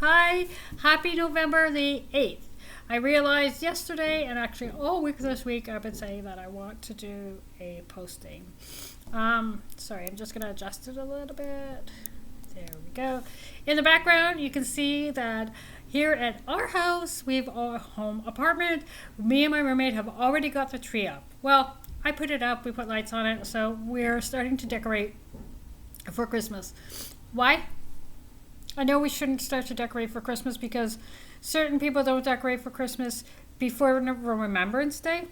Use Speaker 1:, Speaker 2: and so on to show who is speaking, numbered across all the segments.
Speaker 1: Hi, happy November the 8th. I realized yesterday and actually all week this week I've been saying that I want to do a posting. Sorry, I'm just going to adjust it a little bit. There we go. In the background, you can see that here at our house, we have a home apartment. Me and my roommate have already got the tree up. Well, I put it up, we put lights on it, so we're starting to decorate for Christmas. Why? I know we shouldn't start to decorate for Christmas because certain people don't decorate for Christmas before Remembrance Day.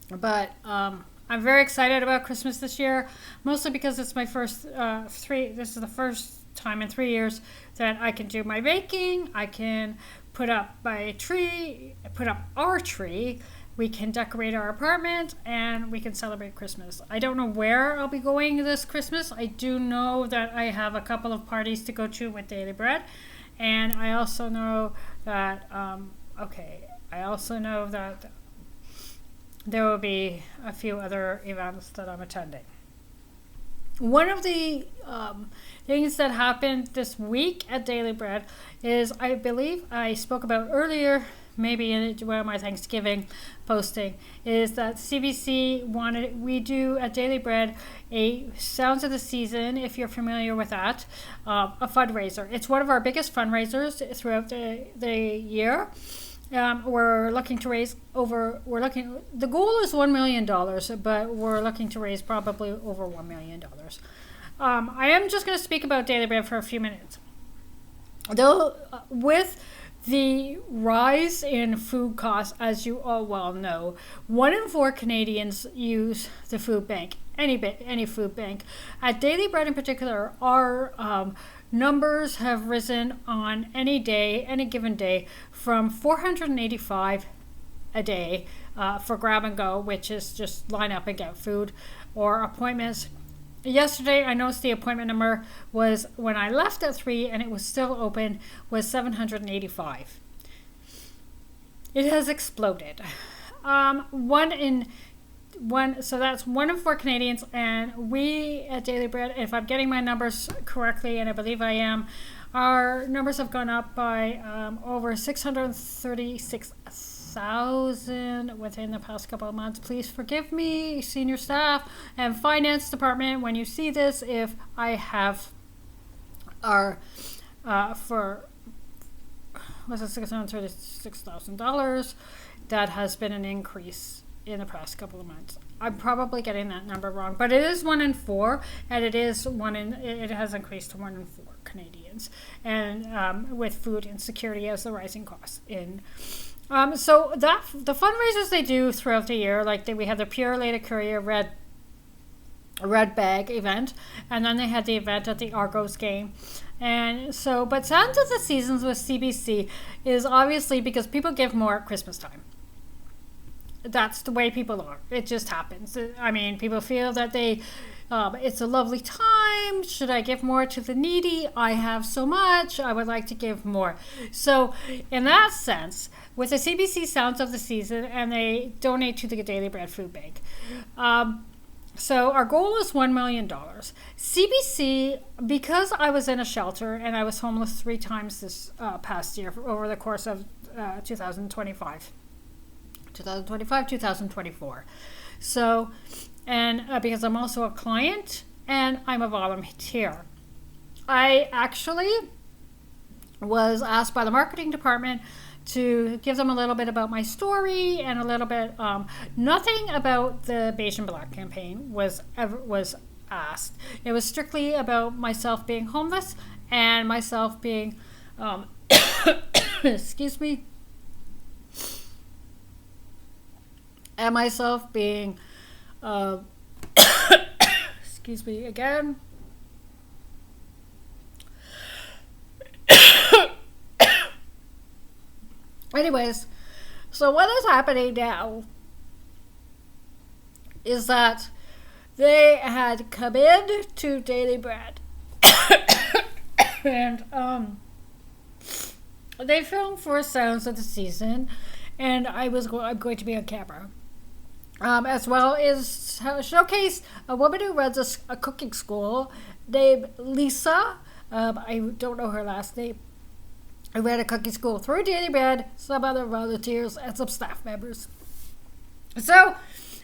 Speaker 1: But I'm very excited about Christmas this year, mostly because it's my first this is the first time in 3 years that I can do my baking. I can put up my tree, put up our tree. We can decorate our apartment and we can celebrate Christmas. I don't know where I'll be going this Christmas. I do know that I have a couple of parties to go to with Daily Bread. And I also know that, there will be a few other events that I'm attending. One of the things that happened this week at Daily Bread is, I believe I spoke about earlier, maybe in one of my Thanksgiving posting, is that CBC we do at Daily Bread a Sounds of the Season, if you're familiar with that, a fundraiser. It's one of our biggest fundraisers throughout the year. We're looking to raise the goal is $1 million, but we're looking to raise probably over $1 million. I am just going to speak about Daily Bread for a few minutes. Though, with the rise in food costs, as you all well know, 1 in 4 Canadians use the food bank, any food bank. At Daily Bread in particular, our numbers have risen on any given day, from 485 a day for grab and go, which is just line up and get food, or appointments. Yesterday, I noticed the appointment number was, when I left at 3 and it was still open, was 785. It has exploded. So that's 1 in 4 Canadians, and we at Daily Bread, if I'm getting my numbers correctly, and I believe I am, our numbers have gone up by over 636,000 within the past couple of months. Please forgive me, senior staff and finance department, when you see this, if I have our $636,000, that has been an increase in the past couple of months. I'm probably getting that number wrong, but it is 1 in 4, and it has increased to 1 in 4 Canadians, and with food insecurity as the rising costs in. So that the fundraisers they do throughout the year, we had the Pure Lady Courier Red Bag event, and then they had the event at the Argos game. And so, but Sounds of the Seasons with CBC is obviously because people give more at Christmas time. That's the way people are. It just happens. I mean, people feel that it's a lovely time. Should I give more to the needy? I have so much. I would like to give more. So in that sense, with the CBC Sounds of the Season, and they donate to the Daily Bread Food Bank. So our goal is $1 million. CBC, because I was in a shelter and I was homeless 3 times this past year over the course of 2024. So, and because I'm also a client and I'm a volunteer, I actually was asked by the marketing department to give them a little bit about my story and a little bit, nothing about the Beige and Black campaign was asked. It was strictly about myself being homeless and myself being, excuse me, and myself being, excuse me again. Anyways, so what is happening now is that they had come in to Daily Bread and they filmed 4 Sounds of the Season, and I'm going to be on camera. As well as showcase a woman who runs a cooking school named Lisa. I don't know her last name. I ran a cookie school through Daily Bread, some other volunteers, and some staff members. So,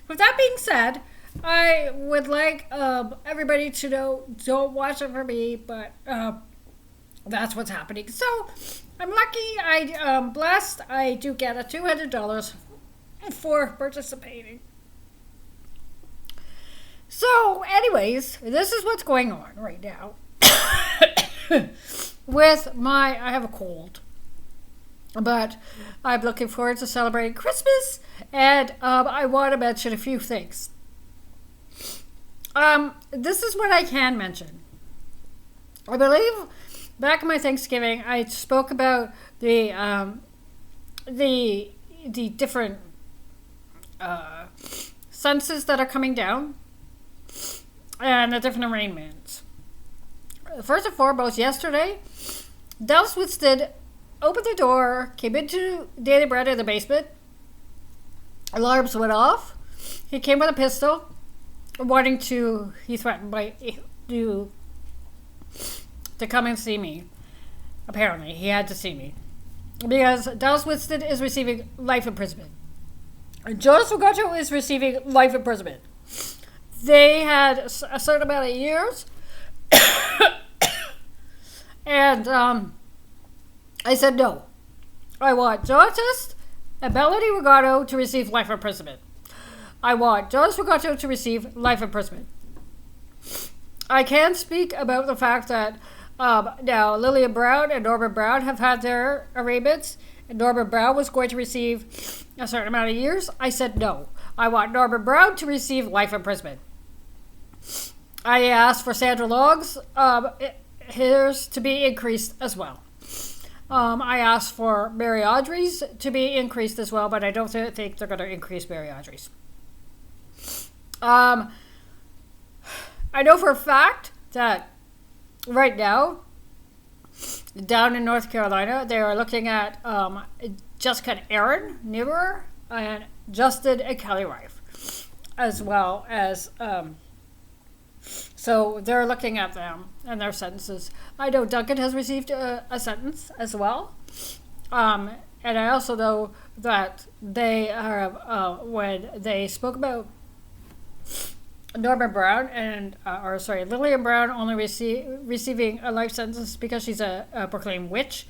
Speaker 1: with that being said, I would like everybody to know, don't watch it for me, but that's what's happening. So, I'm lucky, I'm blessed, I do get a $200 for participating. So, anyways, this is what's going on right now. I have a cold, but I'm looking forward to celebrating Christmas, and I want to mention a few things. This is what I can mention. I believe back in my Thanksgiving, I spoke about the different census that are coming down and the different arrangements. First and foremost, yesterday, Dallas Woodstead opened the door, came into Daily Bread in the basement. Alarms went off. He came with a pistol, he threatened to come and see me. Apparently, he had to see me. Because Dallas Woodstead is receiving life imprisonment. Jonas Rogato is receiving life imprisonment. They had a certain amount of years. And I said no. I want Jonas and Melody Rogato to receive life imprisonment. I want Jonas Rogato to receive life imprisonment. I can speak about the fact that now Lillian Brown and Norman Brown have had their arraignments, and Norman Brown was going to receive a certain amount of years. I said no. I want Norman Brown to receive life imprisonment. I asked for Sandra Long's hers to be increased as well. I asked for Mary Audrey's to be increased as well, but I don't think they're going to increase Mary Audrey's. I know for a fact that right now, down in North Carolina, they are looking at Jessica and Aaron Niebuhr and Justin and Kelly Rife, as well as so they're looking at them and their sentences. I know Duncan has received a sentence as well. And I also know that they are, when they spoke about Norman Brown Lillian Brown only receiving a life sentence because she's a proclaimed witch.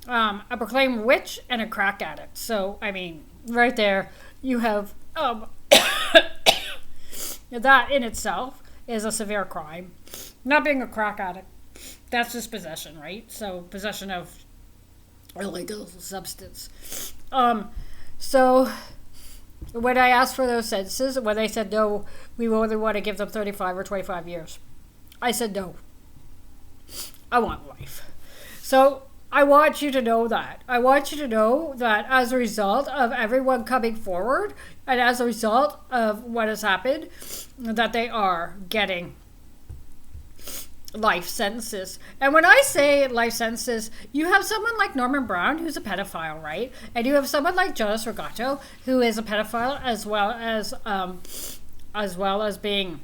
Speaker 1: A proclaimed witch and a crack addict. So, I mean, right there, you have that in itself is a severe crime. Not being a crack addict, that's just possession, right? So possession of illegal substance. So when I asked for those sentences, when they said no, we only want to give them 35 or 25 years, I said no. I want life. So I want you to know that. I want you to know that as a result of everyone coming forward and as a result of what has happened, that they are getting life sentences. And when I say life sentences, you have someone like Norman Brown, who's a pedophile, right? And you have someone like Jonas Rogato, who is a pedophile, as well as being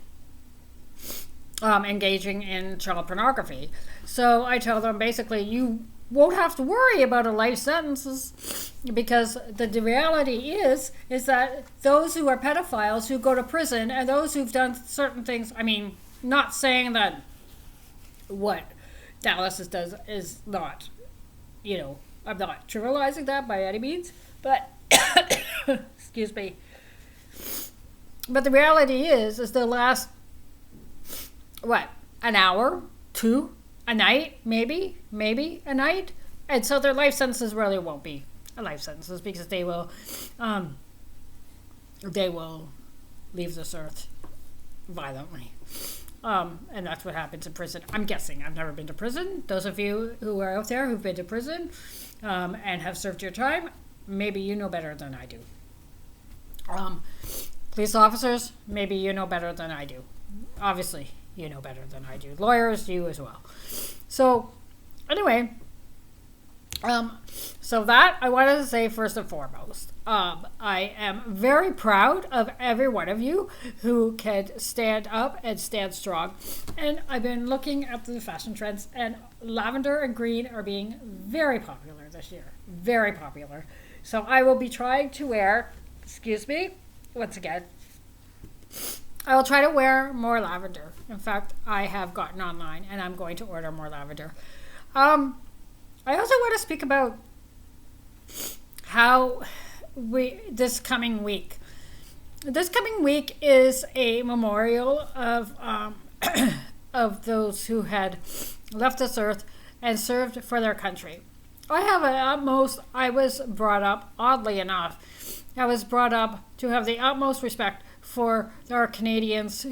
Speaker 1: engaging in child pornography. So I tell them basically, you won't have to worry about a life sentences, because the reality is that those who are pedophiles who go to prison and those who've done certain things, I mean, not saying that what Dallas does is not, I'm not trivializing that by any means, but excuse me. But the reality is the last, an hour, two, a night, maybe a night. And so their life sentences really won't be a life sentences, because they will leave this earth violently. And that's what happens in prison. I'm guessing. I've never been to prison. Those of you who are out there who've been to prison and have served your time, maybe you know better than I do. Police officers, maybe you know better than I do. Obviously, you know better than I do. Lawyers, you as well. So, anyway, Um, so that I wanted to say first and foremost. I am very proud of every one of you who can stand up and stand strong. And I've been looking at the fashion trends, and lavender and green are being very popular this year. Very popular. So I will be trying to wear, excuse me, once again, I will try to wear more lavender. In fact, I have gotten online and I'm going to order more lavender. I also want to speak about how this coming week. This coming week is a memorial of of those who had left this earth and served for their country. I was brought up, oddly enough, I was brought up to have the utmost respect for our Canadians,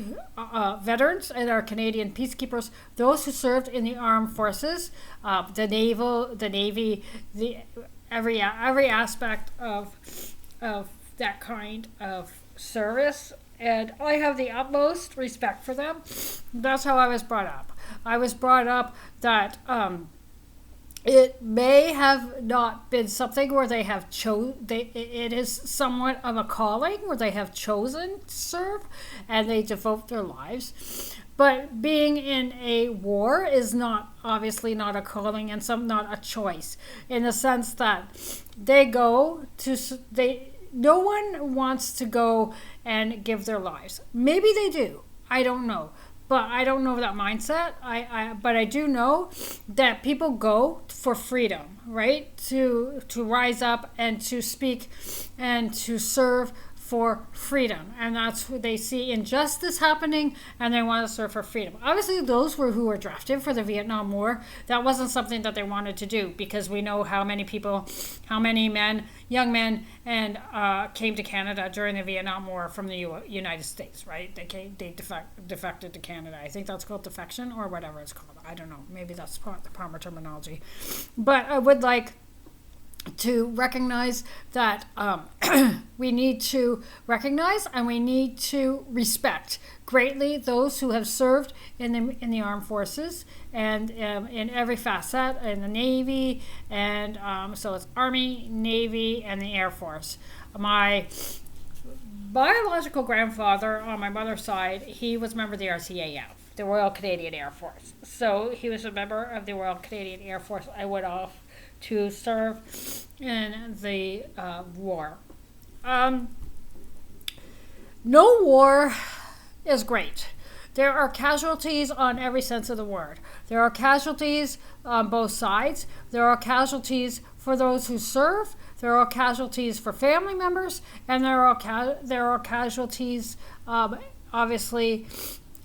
Speaker 1: veterans and our Canadian peacekeepers, those who served in the armed forces, the Navy, every aspect of that kind of service. And I have the utmost respect for them. That's how I was brought up. I was brought up that it may have not been something where they have it is somewhat of a calling where they have chosen to serve and they devote their lives. But being in a war is obviously not a calling and not a choice, in the sense that no one wants to go and give their lives. Maybe they do. I don't know. But I don't know that mindset. But I do know that people go for freedom, right? To rise up and to speak and to serve for freedom. And that's what they see injustice happening and they want to serve for freedom. Obviously, those who were drafted for the Vietnam War, that wasn't something that they wanted to do, because we know how many men, young men, and came to Canada during the Vietnam War from the United States, right? They defected to Canada. I think that's called defection or whatever it's called. I don't know. Maybe that's the proper terminology. But I would like to recognize that we need to recognize and we need to respect greatly those who have served in the armed forces and in every facet, in the Navy, and so it's Army, Navy, and the Air Force. My biological grandfather on my mother's side, he was a member of the RCAF, the Royal Canadian Air Force. So he was a member of the Royal Canadian Air Force. I went off to serve in the war. No war is great. There are casualties on every sense of the word. There are casualties on both sides. There are casualties for those who serve. There are casualties for family members, and there are casualties, obviously,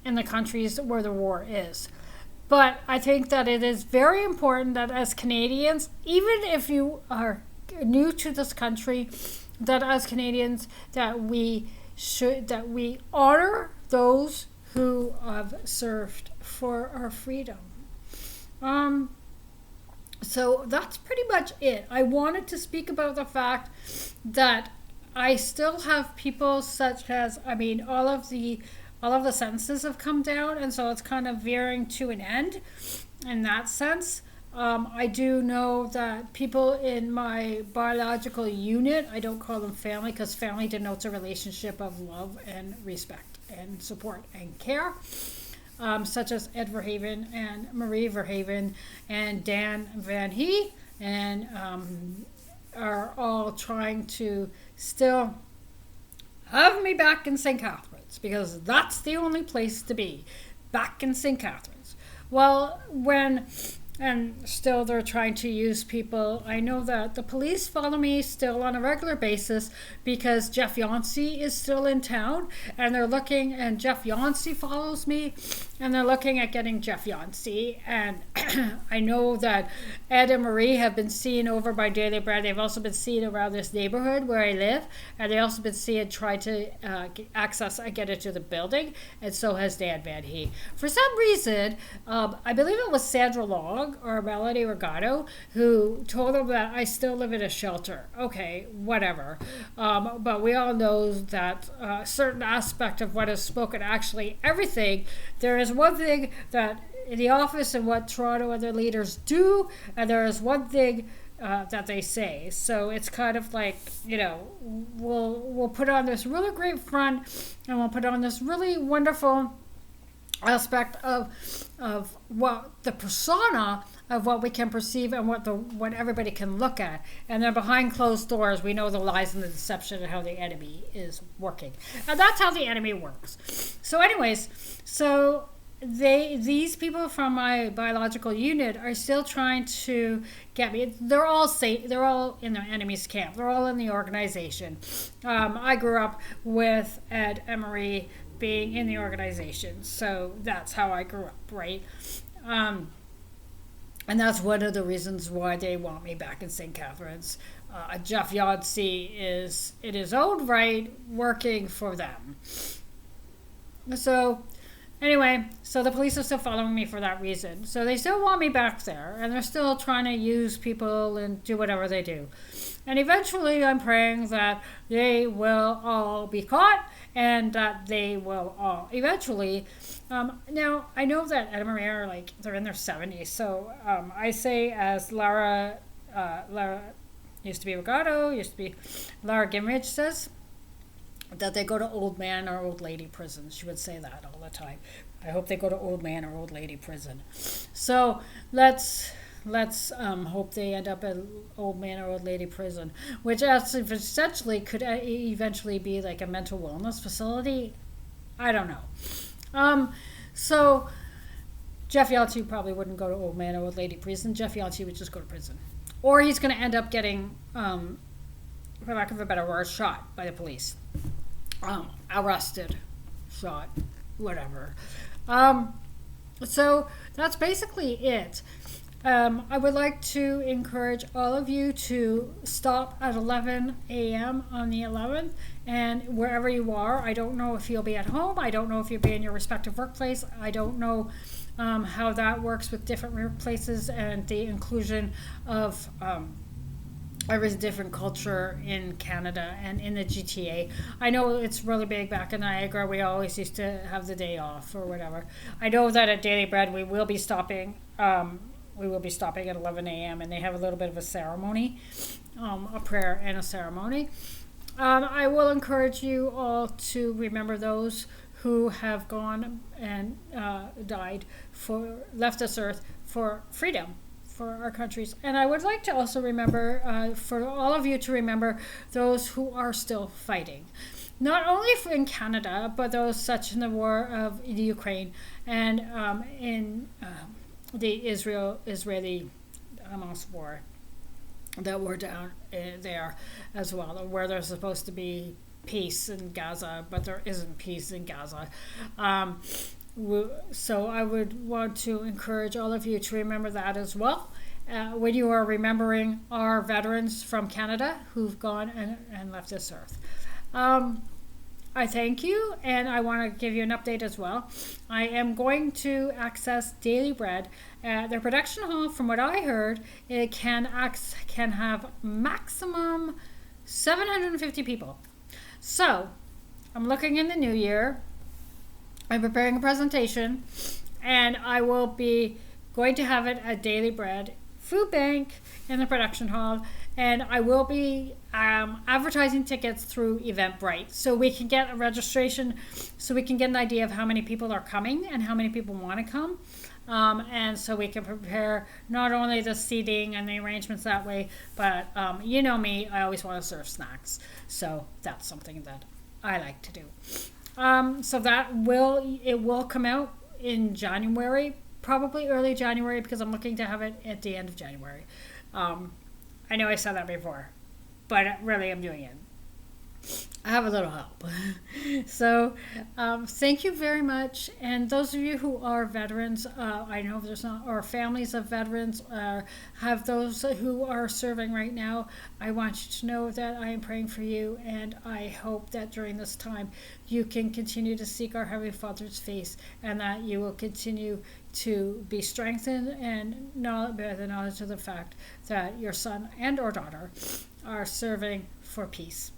Speaker 1: in the countries where the war is. But I think that it is very important that as Canadians, even if you are new to this country, that as Canadians that we honor those who have served for our freedom. So that's pretty much it. I wanted to speak about the fact that I still have people such as, all of the sentences have come down, and so it's kind of veering to an end in that sense. I do know that people in my biological unit, I don't call them family because family denotes a relationship of love and respect and support and care, such as Ed Verhaven and Marie Verhaven and Dan Van Hee, and are all trying to still have me back in St. Catharines, because that's the only place to be, back in St. Catharines. Well, and still they're trying to use people. I know that the police follow me still on a regular basis because Jeff Yancey is still in town, and Jeff Yancey follows me, and they're looking at getting Jeff Yancey. And I know that Ed and Marie have been seen over by Daily Bread. They've also been seen around this neighborhood where I live, and they also been seen try to get into the building, and so has Dan Van Hee. For some reason, I believe it was Sandra Long or Melanie Regato who told them that I still live in a shelter. Okay, whatever. But we all know that a certain aspect of what is spoken, actually everything, there is one thing that in the office and what Toronto and their leaders do, and there is one thing that they say. So it's kind of like, we'll put on this really great front, and we'll put on this really wonderful aspect of what the persona of what we can perceive and what everybody can look at, and then behind closed doors we know the lies and the deception and how the enemy is working, and that's how the enemy works. So anyways, these people from my biological unit are still trying to get me. They're all in the enemy's camp. They're all in the organization. I grew up with Ed and Marie being in the organization, so that's how I grew up, right? And that's one of the reasons why they want me back in St. Catharines. Jeff Yancey is in his own right working for them. So anyway, so the police are still following me for that reason. So they still want me back there, and they're still trying to use people and do whatever they do. And eventually I'm praying that they will all be caught, and that they will all eventually. Now, I know that Ed and Marie are they're in their 70s, so I say, as Lara used to be Regato, used to be Lara Gimridge says, that they go to old man or old lady prison. She would say that all the time. I hope they go to old man or old lady prison. So let's hope they end up in old man or old lady prison, which essentially could eventually be like a mental wellness facility. I don't know. So Jeff Yancey probably wouldn't go to old man or old lady prison. Jeff Yancey would just go to prison, or he's going to end up getting, for lack of a better word, shot by the police. Arrested, shot, whatever. So that's basically it. I would like to encourage all of you to stop at 11 a.m. on the 11th, and wherever you are. I don't know if you'll be at home. I don't know if you'll be in your respective workplace. I don't know how that works with different workplaces and the inclusion of every different culture in Canada and in the GTA. I know it's really big back in Niagara. We always used to have the day off or whatever. I know that at Daily Bread we will be stopping. We will be stopping at 11 a.m. and they have a little bit of a ceremony, a prayer and a ceremony. I will encourage you all to remember those who have gone and left this earth for freedom, for our countries. And I would like to also remember, for all of you to remember those who are still fighting. Not only in Canada, but those such in the war of the Ukraine and in the Israeli Hamas war that were down there as well, where there's supposed to be peace in Gaza, but there isn't peace in Gaza. So I would want to encourage all of you to remember that as well. When you are remembering our veterans from Canada who've gone and left this earth. I thank you, and I want to give you an update as well. I am going to access Daily Bread. Their production hall, from what I heard, it can have maximum 750 people. So, I'm looking in the new year. I'm preparing a presentation, and I will be going to have it at Daily Bread Food Bank in the production hall, and I will be advertising tickets through Eventbrite, so we can get a registration, so we can get an idea of how many people are coming and how many people want to come, and so we can prepare not only the seating and the arrangements that way, but you know me, I always want to serve snacks, so that's something that I like to do. So that will come out in January, probably early January, because I'm looking to have it at the end of January. I know I said that before, but really I'm doing it. I have a little help. So thank you very much. And those of you who are veterans, I know there's not, or families of veterans, have those who are serving right now, I want you to know that I am praying for you, and I hope that during this time you can continue to seek our Heavenly Father's face, and that you will continue to be strengthened and bear the knowledge of the fact that your son and or daughter are serving for peace.